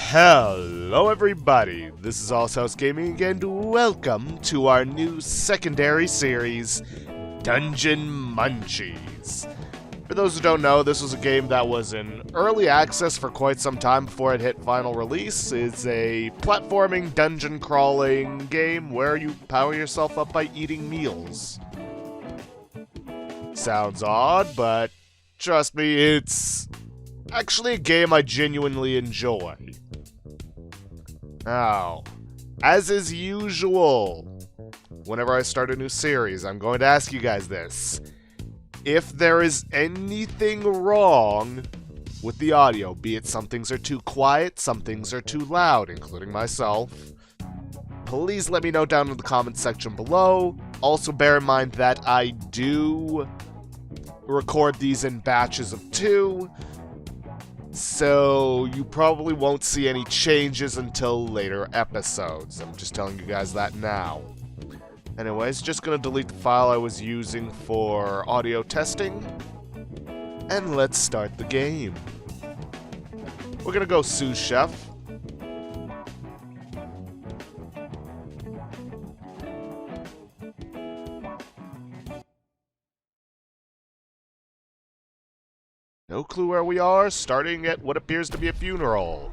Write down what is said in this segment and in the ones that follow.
Hello everybody, this is House Gaming and welcome to our new secondary series, Dungeon Munchies. For those who don't know, this was a game that was in early access for quite some time before it hit final release. It's a platforming, dungeon crawling game where you power yourself up by eating meals. Sounds odd, but trust me, it's actually a game I genuinely enjoy. Now, as is usual, whenever I start a new series, I'm going to ask you guys this. If there is anything wrong with the audio, be it some things are too quiet, some things are too loud, including myself, please let me know down in the comments section below. Also bear in mind that I do record these in batches of 2, so you probably won't see any changes until later episodes. I'm just telling you guys that now. Anyways, just gonna delete the file I was using for audio testing, and let's start the game. We're gonna go sous chef. No clue where we are, starting at what appears to be a funeral.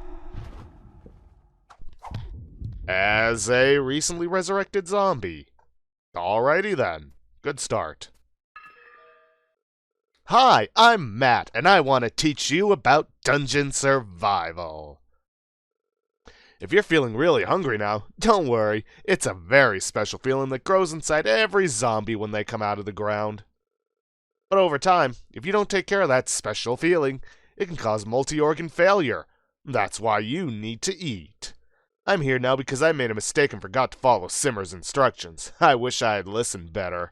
As a recently resurrected zombie. Alrighty then, good start. Hi, I'm Matt, and I want to teach you about dungeon survival. If you're feeling really hungry now, don't worry, it's a very special feeling that grows inside every zombie when they come out of the ground. But over time, if you don't take care of that special feeling, it can cause multi-organ failure. That's why you need to eat. I'm here now because I made a mistake and forgot to follow Simmer's instructions. I wish I had listened better.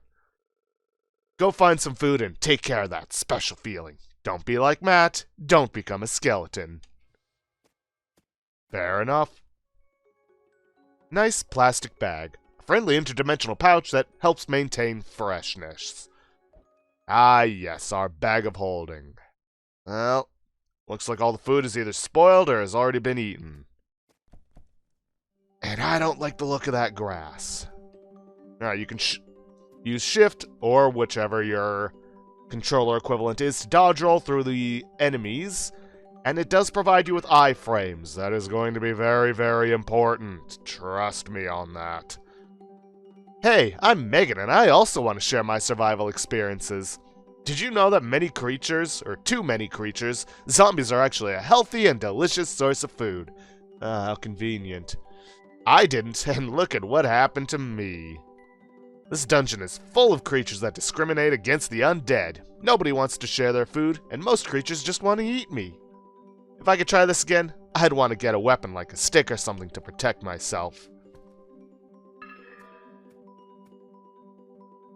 Go find some food and take care of that special feeling. Don't be like Matt. Don't become a skeleton. Fair enough. Nice plastic bag. A friendly interdimensional pouch that helps maintain freshness. Ah, yes, our bag of holding. Well, looks like all the food is either spoiled or has already been eaten. And I don't like the look of that grass. Alright, you can use shift, or whichever your controller equivalent is, to dodge roll through the enemies. And it does provide you with iframes. That is going to be very, very important. Trust me on that. Hey, I'm Megan, and I also want to share my survival experiences. Did you know that many creatures, or too many creatures, zombies are actually a healthy and delicious source of food? How convenient. I didn't, and look at what happened to me. This dungeon is full of creatures that discriminate against the undead. Nobody wants to share their food, and most creatures just want to eat me. If I could try this again, I'd want to get a weapon like a stick or something to protect myself.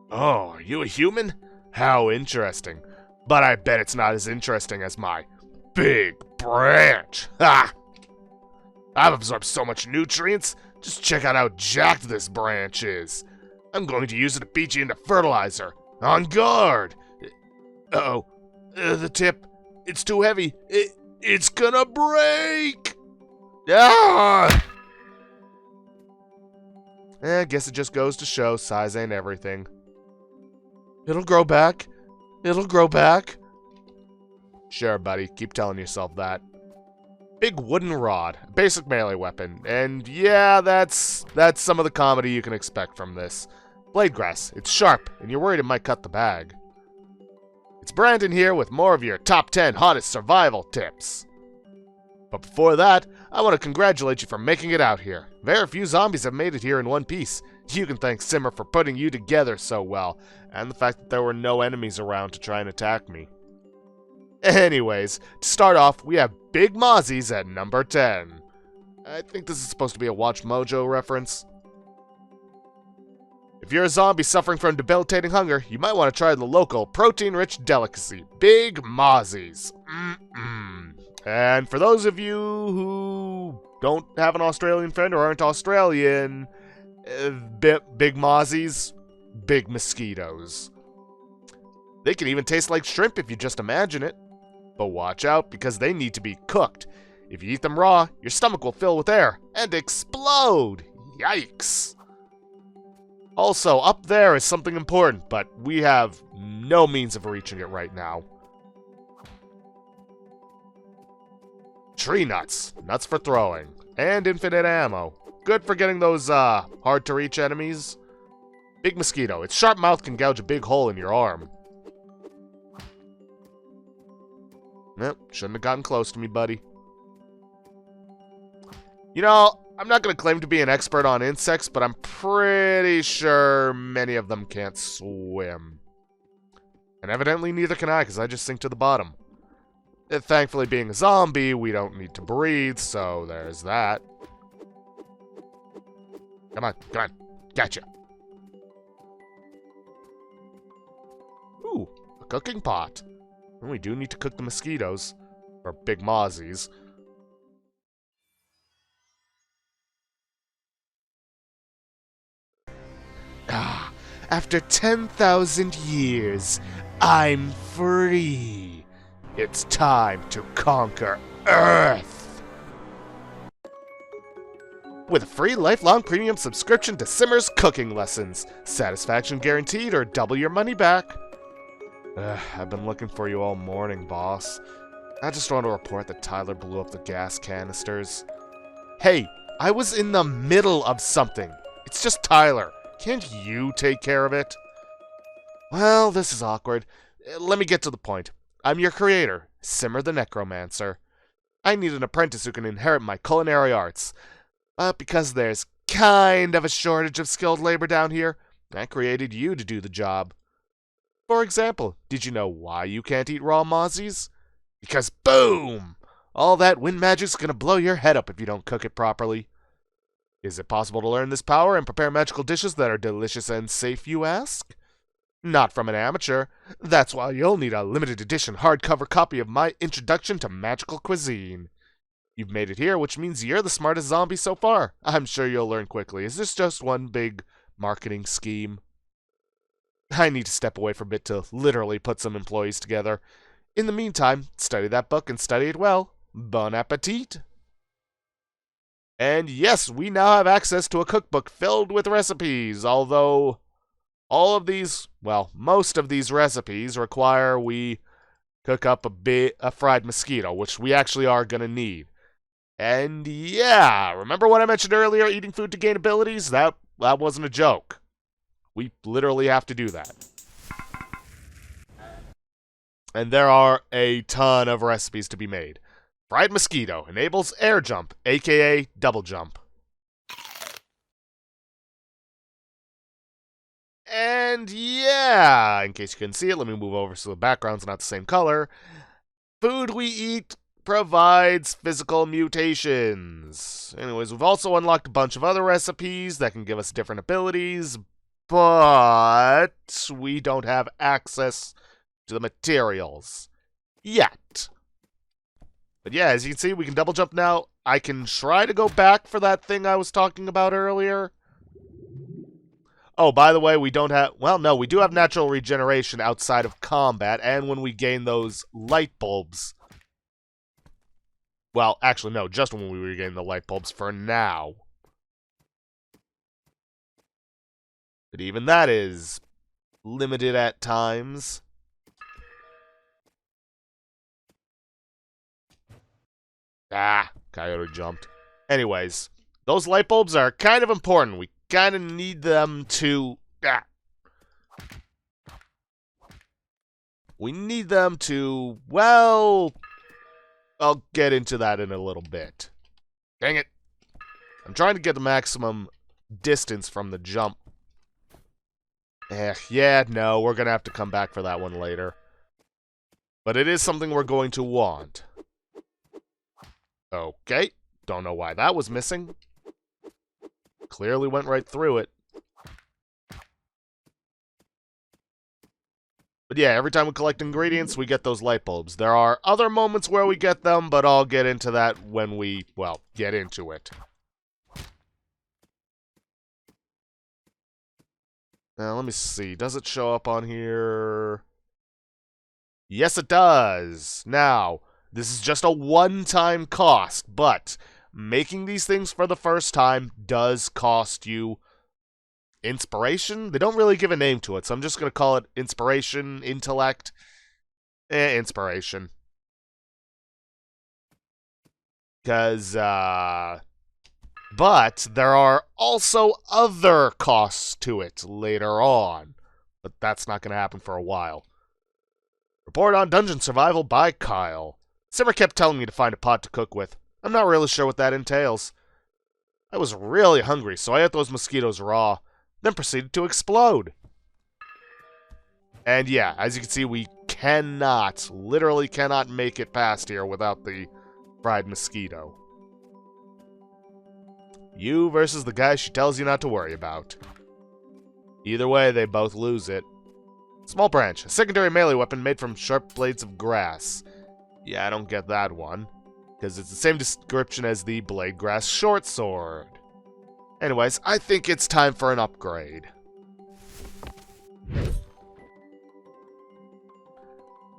Oh, are you a human? How interesting. But I bet it's not as interesting as my big branch. Ha! I've absorbed so much nutrients. Just check out how jacked this branch is. I'm going to use it to beat you into fertilizer. On guard! Uh-oh. The tip. It's too heavy. It's gonna break! Ah! I guess it just goes to show size ain't everything. It'll grow back. It'll grow back. Sure, buddy. Keep telling yourself that. Big wooden rod. Basic melee weapon. And yeah, that's some of the comedy you can expect from this. Blade grass. It's sharp, and you're worried it might cut the bag. It's Brandon here with more of your top 10 hottest survival tips. But before that, I want to congratulate you for making it out here. Very few zombies have made it here in one piece. You can thank Simmer for putting you together so well, and the fact that there were no enemies around to try and attack me. Anyways, to start off, we have Big Mozzies at number 10. I think this is supposed to be a Watch Mojo reference. If you're a zombie suffering from debilitating hunger, you might want to try the local protein-rich delicacy, Big Mozzies. And for those of you who don't have an Australian friend or aren't Australian, Big Mozzies, big mosquitoes. They can even taste like shrimp if you just imagine it. But watch out, because they need to be cooked. If you eat them raw, your stomach will fill with air and explode. Yikes. Also, up there is something important, but we have no means of reaching it right now. Tree nuts. Nuts for throwing. And infinite ammo. Good for getting those, hard-to-reach enemies. Big mosquito. Its sharp mouth can gouge a big hole in your arm. Nope, shouldn't have gotten close to me, buddy. You know, I'm not going to claim to be an expert on insects, but I'm pretty sure many of them can't swim. And evidently neither can I, because I just sink to the bottom. Thankfully, being a zombie, we don't need to breathe, so there's that. Come on, come on. Gotcha. Ooh, a cooking pot. And we do need to cook the mosquitoes. Or big mozzies. Ah, after 10,000 years, I'm free. It's time to conquer Earth. With a free lifelong premium subscription to Simmer's cooking lessons. Satisfaction guaranteed or double your money back. I've been looking for you all morning, boss. I just want to report that Tyler blew up the gas canisters. Hey, I was in the middle of something. It's just Tyler. Can't you take care of it? Well, this is awkward. Let me get to the point. I'm your creator, Simmer the Necromancer. I need an apprentice who can inherit my culinary arts. Because there's kind of a shortage of skilled labor down here, I created you to do the job. For example, did you know why you can't eat raw mozzies? Because boom! All that wind magic's gonna blow your head up if you don't cook it properly. Is it possible to learn this power and prepare magical dishes that are delicious and safe, you ask? Not from an amateur. That's why you'll need a limited edition hardcover copy of my Introduction to Magical Cuisine. You've made it here, which means you're the smartest zombie so far. I'm sure you'll learn quickly. Is this just one big marketing scheme? I need to step away for a bit to literally put some employees together. In the meantime, study that book and study it well. Bon appetit! And yes, we now have access to a cookbook filled with recipes, although most of these recipes require we cook up a fried mosquito, which we actually are going to need. And yeah, remember what I mentioned earlier, eating food to gain abilities? That wasn't a joke. We literally have to do that. And there are a ton of recipes to be made. Fried mosquito enables air jump, aka double jump. And yeah, in case you couldn't see it, let me move over so the background's not the same color. Food we eat provides physical mutations. Anyways, we've also unlocked a bunch of other recipes that can give us different abilities, but we don't have access to the materials yet. But yeah, as you can see, we can double jump now. I can try to go back for that thing I was talking about earlier. Oh, by the way, we don't have... Well, no, we do have natural regeneration outside of combat, and when we gain those light bulbs. Well, actually, no, just when we regain the light bulbs for now. But even that is limited at times. Ah, coyote jumped. Anyways, those light bulbs are kind of important. We kind of need them to... We need them to... Well... I'll get into that in a little bit. Dang it. I'm trying to get the maximum distance from the jump. Yeah, no, we're going to have to come back for that one later. But it is something we're going to want. Okay, don't know why that was missing. Clearly went right through it. But yeah, every time we collect ingredients, we get those light bulbs. There are other moments where we get them, but I'll get into that when we, well, get into it. Now, let me see. Does it show up on here? Yes, it does. Now, this is just a one-time cost, but making these things for the first time does cost you inspiration. They don't really give a name to it, so I'm just going to call it inspiration, intellect, inspiration. Because, but there are also other costs to it later on. But that's not going to happen for a while. Report on dungeon survival by Kyle. Simmer kept telling me to find a pot to cook with. I'm not really sure what that entails. I was really hungry, so I ate those mosquitoes raw, then proceeded to explode. And yeah, as you can see, we literally cannot make it past here without the fried mosquito. You versus the guy she tells you not to worry about. Either way, they both lose it. Small branch, a secondary melee weapon made from sharp blades of grass. Yeah, I don't get that one, because it's the same description as the blade grass short sword. Anyways, I think it's time for an upgrade.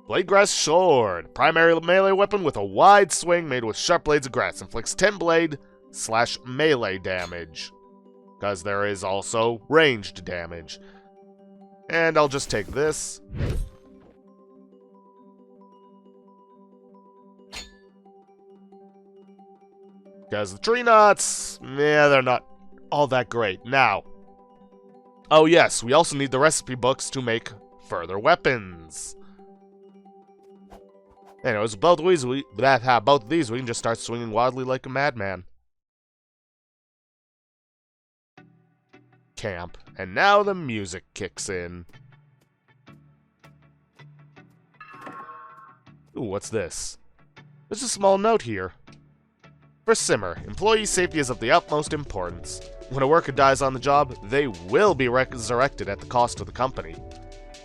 Blade grass sword, primary melee weapon with a wide swing made with sharp blades of grass, inflicts 10 blade/melee damage, because there is also ranged damage. And I'll just take this. Because the tree nuts, yeah, they're not all that great. Now, oh yes, we also need the recipe books to make further weapons. Anyways, both of these we can just start swinging wildly like a madman. Camp, and now the music kicks in. Ooh, what's this? There's a small note here. For Simmer, employee safety is of the utmost importance. When a worker dies on the job, they will be resurrected at the cost of the company.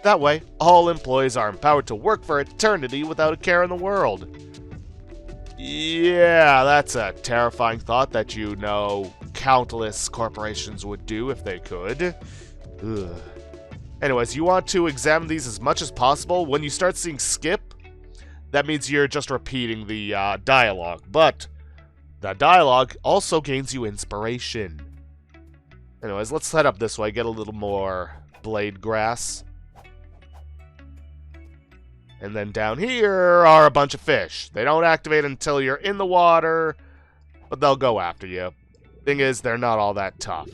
That way, all employees are empowered to work for eternity without a care in the world. Yeah, that's a terrifying thought that you know countless corporations would do if they could. Ugh. Anyways, you want to examine these as much as possible. When you start seeing skip, that means you're just repeating the dialogue. But the dialogue also gains you inspiration. Anyways, let's head up this way, get a little more blade grass. And then down here are a bunch of fish. They don't activate until you're in the water, but they'll go after you. Thing is, they're not all that tough.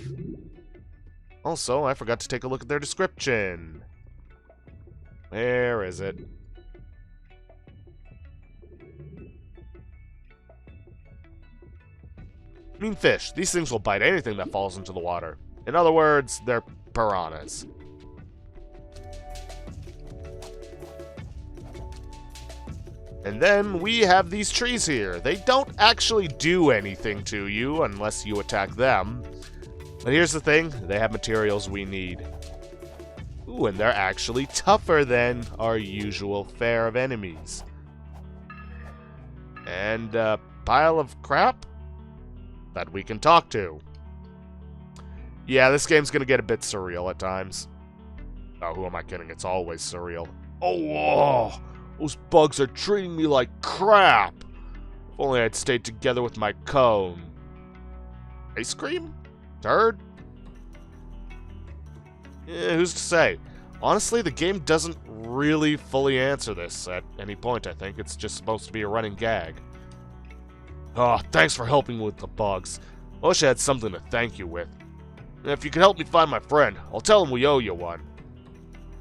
Also, I forgot to take a look at their description. Where is it? Mean fish. These things will bite anything that falls into the water. In other words, they're piranhas. And then we have these trees here. They don't actually do anything to you unless you attack them. But here's the thing, they have materials we need. Ooh, and they're actually tougher than our usual fare of enemies. And a pile of crap that we can talk to. Yeah, this game's gonna get a bit surreal at times. Oh, who am I kidding? It's always surreal. Oh, whoa! Those bugs are treating me like crap! If only I'd stayed together with my cone. Ice cream? Turd? Who's to say? Honestly, the game doesn't really fully answer this at any point, I think. It's just supposed to be a running gag. Oh, thanks for helping with the bugs. I wish I had something to thank you with. If you could help me find my friend, I'll tell him we owe you one.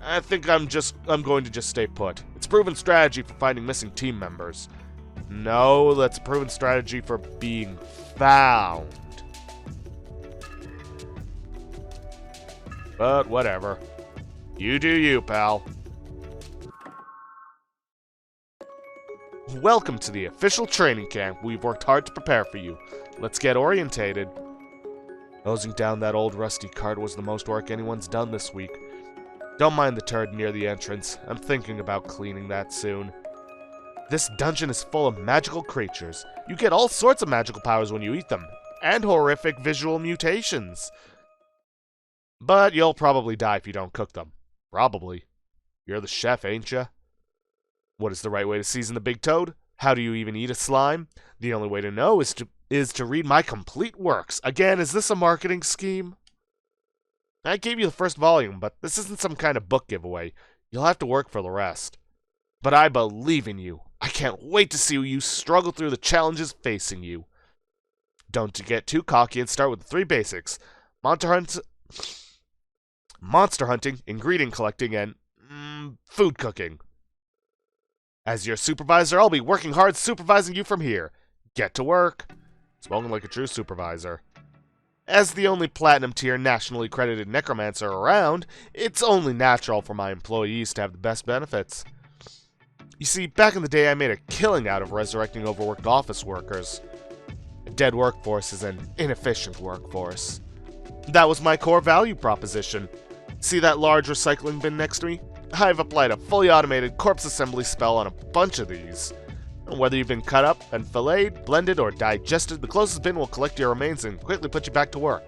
I think I'm going to just stay put. It's a proven strategy for finding missing team members. No, that's a proven strategy for being found. But whatever. You do you, pal. Welcome to the official training camp. We've worked hard to prepare for you. Let's get orientated. Nosing down that old rusty cart was the most work anyone's done this week. Don't mind the turd near the entrance. I'm thinking about cleaning that soon. This dungeon is full of magical creatures. You get all sorts of magical powers when you eat them, and horrific visual mutations. But you'll probably die if you don't cook them. Probably. You're the chef, ain't ya? What is the right way to season the big toad? How do you even eat a slime? The only way to know is to read my complete works. Again, is this a marketing scheme? I gave you the first volume, but this isn't some kind of book giveaway. You'll have to work for the rest. But I believe in you. I can't wait to see you struggle through the challenges facing you. Don't get too cocky and start with the 3 basics. Monster hunting, ingredient collecting, and food cooking. As your supervisor, I'll be working hard supervising you from here. Get to work. Spoken like a true supervisor. As the only platinum tier nationally credited necromancer around, it's only natural for my employees to have the best benefits. You see, back in the day I made a killing out of resurrecting overworked office workers. A dead workforce is an inefficient workforce. That was my core value proposition. See that large recycling bin next to me? I've applied a fully automated corpse assembly spell on a bunch of these. Whether you've been cut up and filleted, blended, or digested, the closest bin will collect your remains and quickly put you back to work.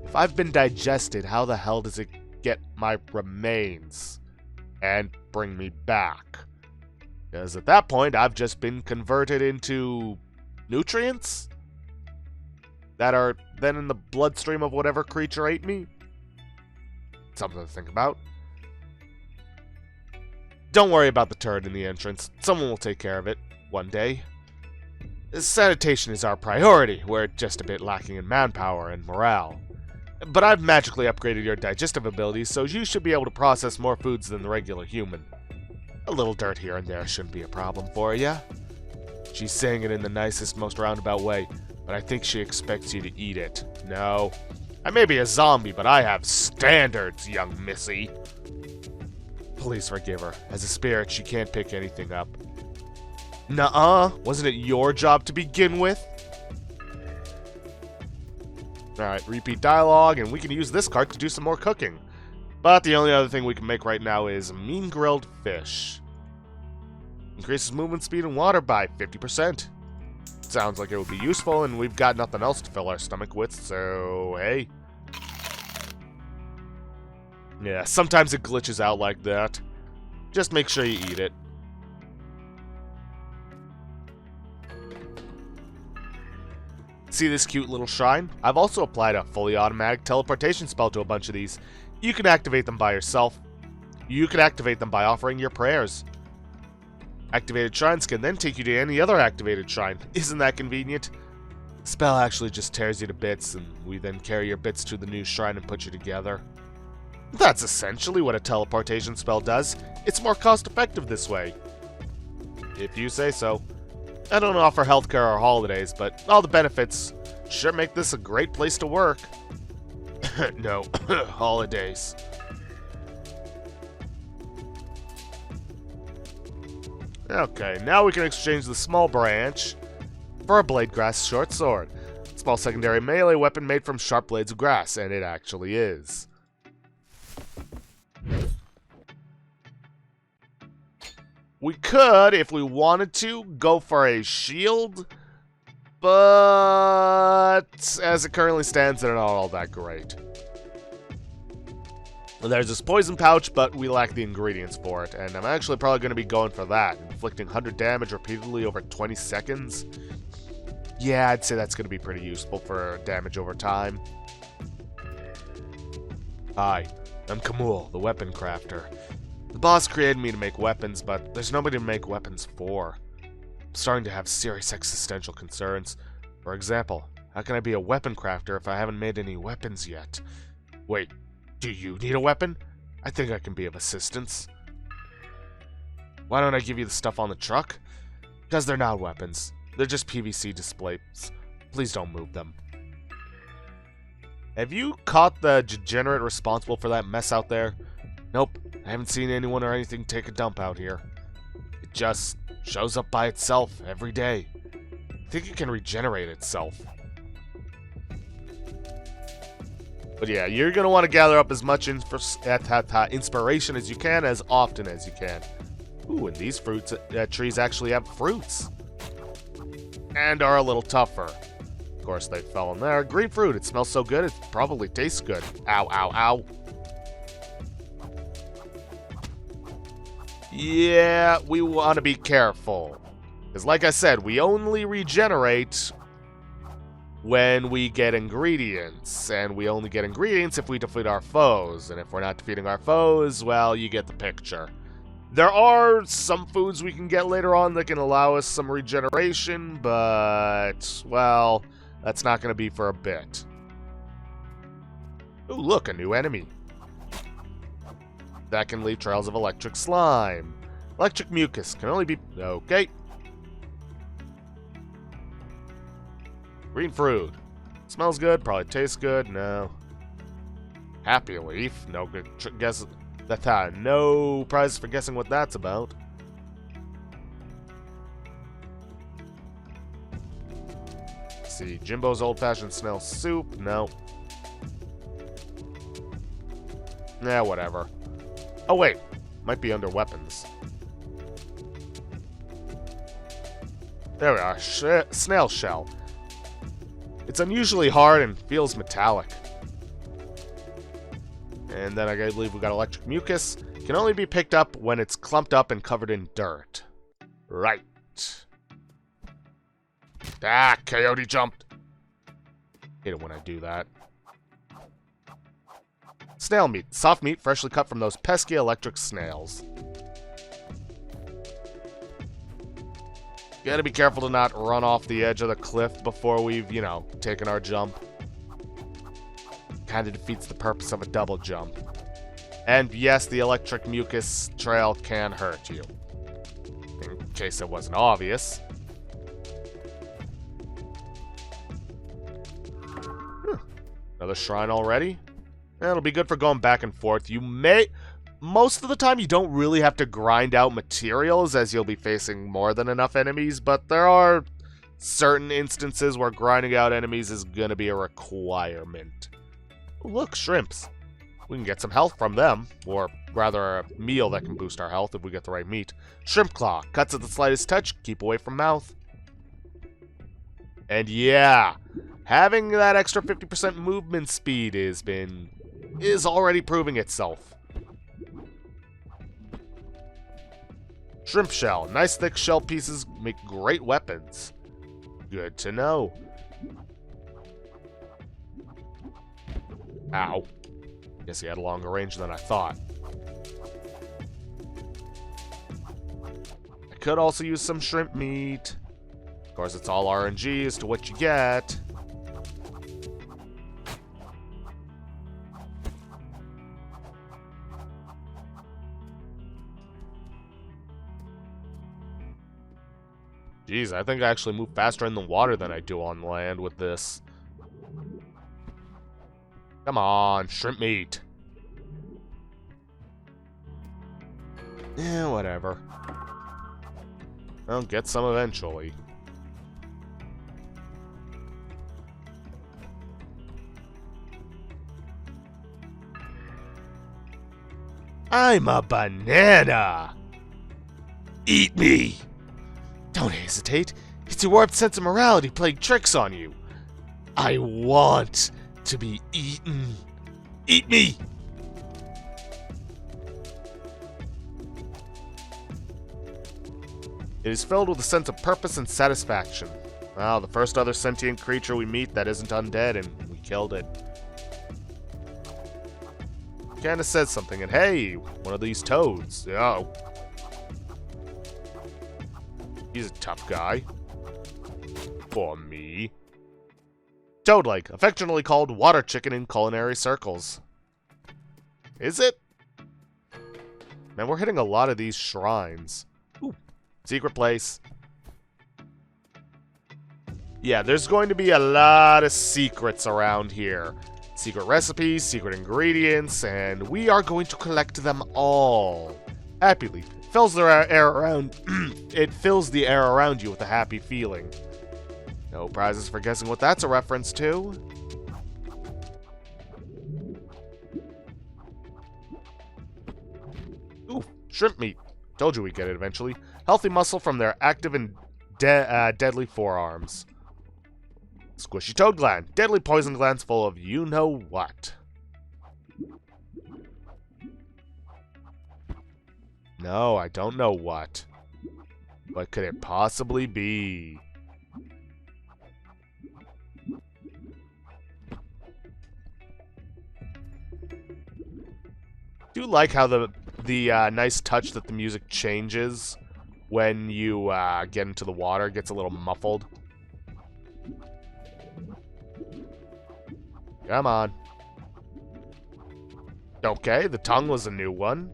If I've been digested, how the hell does it get my remains and bring me back? Because at that point, I've just been converted into nutrients that are then in the bloodstream of whatever creature ate me. Something to think about. Don't worry about the turd in the entrance. Someone will take care of it one day. Sanitation is our priority. We're just a bit lacking in manpower and morale. But I've magically upgraded your digestive abilities, so you should be able to process more foods than the regular human. A little dirt here and there shouldn't be a problem for you. She's saying it in the nicest, most roundabout way, but I think she expects you to eat it. No. I may be a zombie, but I have standards, young missy. Please forgive her. As a spirit, she can't pick anything up. Nuh-uh. Wasn't it your job to begin with? Alright, repeat dialogue, and we can use this cart to do some more cooking. But the only other thing we can make right now is mean grilled fish. Increases movement speed in water by 50%. Sounds like it would be useful, and we've got nothing else to fill our stomach with, so hey. Yeah, sometimes it glitches out like that. Just make sure you eat it. See this cute little shrine? I've also applied a fully automatic teleportation spell to a bunch of these. You can activate them by yourself. You can activate them by offering your prayers. Activated shrines can then take you to any other activated shrine. Isn't that convenient? The spell actually just tears you to bits, and we then carry your bits to the new shrine and put you together. That's essentially what a teleportation spell does. It's more cost-effective this way. If you say so. I don't offer healthcare or holidays, but all the benefits sure make this a great place to work. No, holidays. Okay, now we can exchange the small branch for a blade grass short sword. Small secondary melee weapon made from sharp blades of grass, and it actually is. We could, if we wanted to, go for a shield, but as it currently stands, they're not all that great. There's this poison pouch, but we lack the ingredients for it, and I'm actually probably going to be going for that, inflicting 100 damage repeatedly over 20 seconds. Yeah, I'd say that's going to be pretty useful for damage over time. Hi, I'm Kamul, the weapon crafter. The boss created me to make weapons, but there's nobody to make weapons for. I'm starting to have serious existential concerns. For example, how can I be a weapon crafter if I haven't made any weapons yet? Wait, do you need a weapon? I think I can be of assistance. Why don't I give you the stuff on the truck? Because they're not weapons. They're just PVC displays. Please don't move them. Have you caught the degenerate responsible for that mess out there? Nope. I haven't seen anyone or anything take a dump out here. It just shows up by itself every day. I think it can regenerate itself. But yeah, you're going to want to gather up as much inspiration as you can, as often as you can. Ooh, and these trees actually have fruits. And are a little tougher. Of course, they fell in there. Green fruit, it smells so good, it probably tastes good. Ow, ow, ow. Yeah, we want to be careful. Because like I said, we only regenerate when we get ingredients. And we only get ingredients if we defeat our foes. And if we're not defeating our foes, well, you get the picture. There are some foods we can get later on that can allow us some regeneration, but, well, that's not going to be for a bit. Ooh, look, a new enemy. That can leave trails of electric slime. Electric mucus can only be... Okay. Green fruit. Smells good, probably tastes good. No. Happy leaf. No good guess. That's no prizes for guessing what that's about. Let's see, Jimbo's old-fashioned snail soup. No. Nah, whatever. Oh wait, might be under weapons. There we are. Snail shell. It's unusually hard and feels metallic. And then I believe we got electric mucus. Can only be picked up when it's clumped up and covered in dirt. Right. Ah, coyote jumped. Hate it when I do that. Snail meat. Soft meat freshly cut from those pesky electric snails. Gotta be careful to not run off the edge of the cliff before we've, you know, taken our jump. Kind of defeats the purpose of a double jump. And yes, the electric mucus trail can hurt you. In case it wasn't obvious. Another shrine already? It'll be good for going back and forth. You may... Most of the time, you don't really have to grind out materials, as you'll be facing more than enough enemies, but there are certain instances where grinding out enemies is gonna be a requirement. Oh, look, shrimps. We can get some health from them, or rather a meal that can boost our health if we get the right meat. Shrimp claw. Cuts at the slightest touch. Keep away from mouth. And yeah, having that extra 50% movement speed is already proving itself. Shrimp shell. Nice thick shell pieces make great weapons. Good to know. Ow. Guess he had a longer range than I thought. I could also use some shrimp meat. Of course, it's all RNG as to what you get. Jeez, I think I actually move faster in the water than I do on land with this. Come on, shrimp meat. Yeah, whatever. I'll get some eventually. I'm a banana! Eat me! Don't hesitate. It's your warped sense of morality playing tricks on you. I want to be eaten. Eat me! It is filled with a sense of purpose and satisfaction. Wow, the first other sentient creature we meet that isn't undead, and we killed it. Kinda says something, and hey, one of these toads. Oh. He's a tough guy. For me. Toad-like, affectionately called water chicken in culinary circles. Is it? Man, we're hitting a lot of these shrines. Ooh, secret place. Yeah, there's going to be a lot of secrets around here. Secret recipes, secret ingredients, and we are going to collect them all. Happily. Fills the air around it fills the air around you with a happy feeling. No prizes for guessing what that's a reference to. Ooh, shrimp meat. Told you we'd get it eventually. Healthy muscle from their active and deadly forearms. Squishy toad gland. Deadly poison glands full of you-know-what. No, I don't know what. What could it possibly be? I do like how the nice touch that the music changes when you get into the water. It gets a little muffled. Come on. Okay, the tongue was a new one.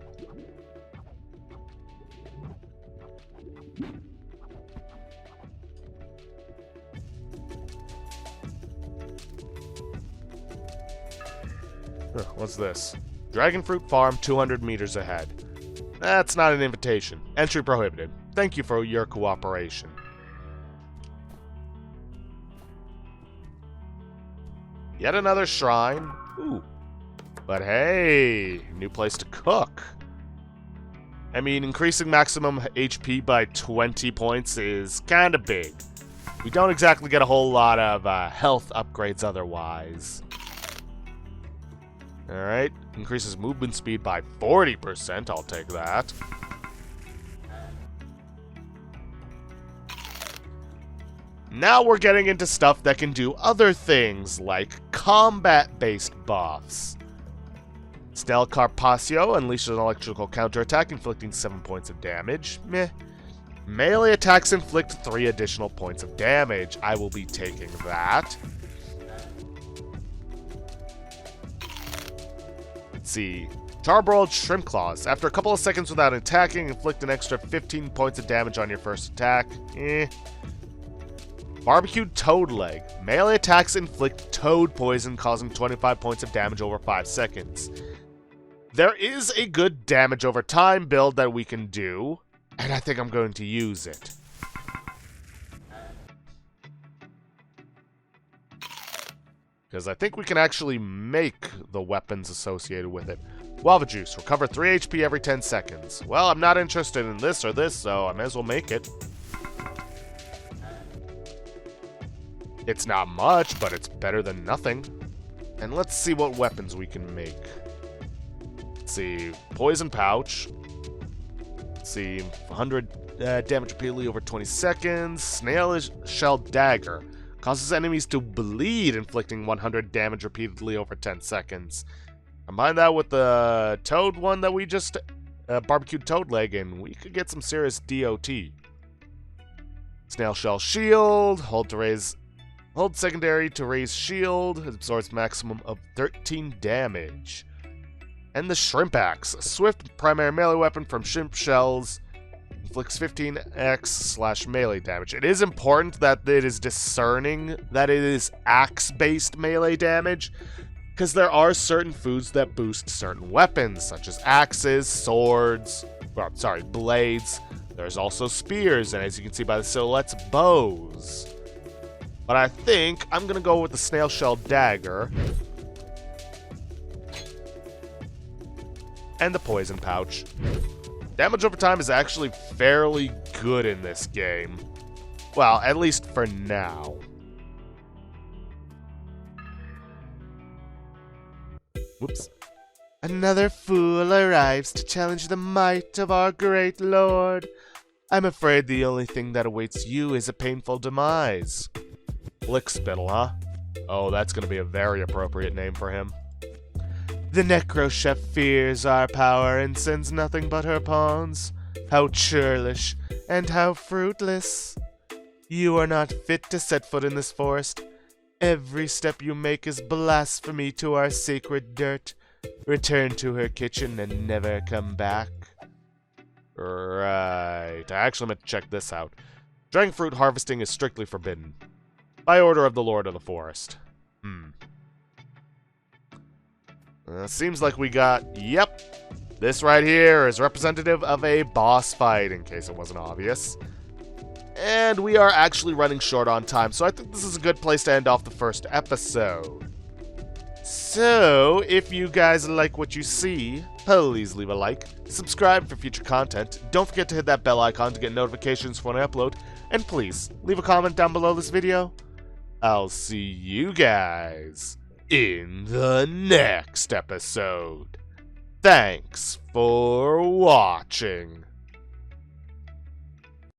What's this? Dragon Fruit Farm 200 meters ahead. That's not an invitation. Entry prohibited. Thank you for your cooperation. Yet another shrine. Ooh. But hey, new place to cook. I mean, increasing maximum HP by 20 points is kind of big. We don't exactly get a whole lot of health upgrades otherwise. Alright, increases movement speed by 40%, I'll take that. Now we're getting into stuff that can do other things, like combat-based buffs. Snell Carpaccio unleashes an electrical counterattack, inflicting 7 points of damage. Meh. Melee attacks inflict 3 additional points of damage. I will be taking that. Let's see. Charbroiled Shrimp Claws. After a couple of seconds without attacking, inflict an extra 15 points of damage on your first attack. Barbecued Toad Leg. Melee attacks inflict toad poison, causing 25 points of damage over 5 seconds. There is a good damage over time build that we can do, and I think I'm going to use it. Because I think we can actually make the weapons associated with it. Guava Juice. Recover 3 HP every 10 seconds. Well, I'm not interested in this or this, so I may as well make it. It's not much, but it's better than nothing. And let's see what weapons we can make. Let's see. Poison Pouch. Let's see. 100 damage repeatedly over 20 seconds. Snail Shell Dagger. Causes enemies to bleed, inflicting 100 damage repeatedly over 10 seconds. Combine that with the toad one that we just barbecued toad leg, and we could get some serious DOT. Snail Shell Shield. Hold secondary to raise shield. It absorbs maximum of 13 damage. And the Shrimp Axe. A swift primary melee weapon from shrimp shells. Inflicts 15x/melee damage. It is important that it is discerning that it is axe-based melee damage, because there are certain foods that boost certain weapons, such as axes, swords, blades. There's also spears, and as you can see by the silhouettes, bows. But I think I'm going to go with the Snail Shell Dagger and the Poison Pouch. Damage over time is actually fairly good in this game. Well, at least for now. Whoops. Another fool arrives to challenge the might of our great lord. I'm afraid the only thing that awaits you is a painful demise. Lickspittle, huh? Oh, that's going to be a very appropriate name for him. The Necro Chef fears our power and sends nothing but her pawns. How churlish and how fruitless. You are not fit to set foot in this forest. Every step you make is blasphemy to our sacred dirt. Return to her kitchen and never come back. Right. I actually meant to check this out. Dragon fruit harvesting is strictly forbidden. By order of the Lord of the Forest. Seems like we got... Yep. This right here is representative of a boss fight, in case it wasn't obvious. And we are actually running short on time, so I think this is a good place to end off the first episode. So, if you guys like what you see, please leave a like, subscribe for future content, don't forget to hit that bell icon to get notifications when I upload, and please, leave a comment down below this video. I'll see you guys in the next episode. Thanks for watching.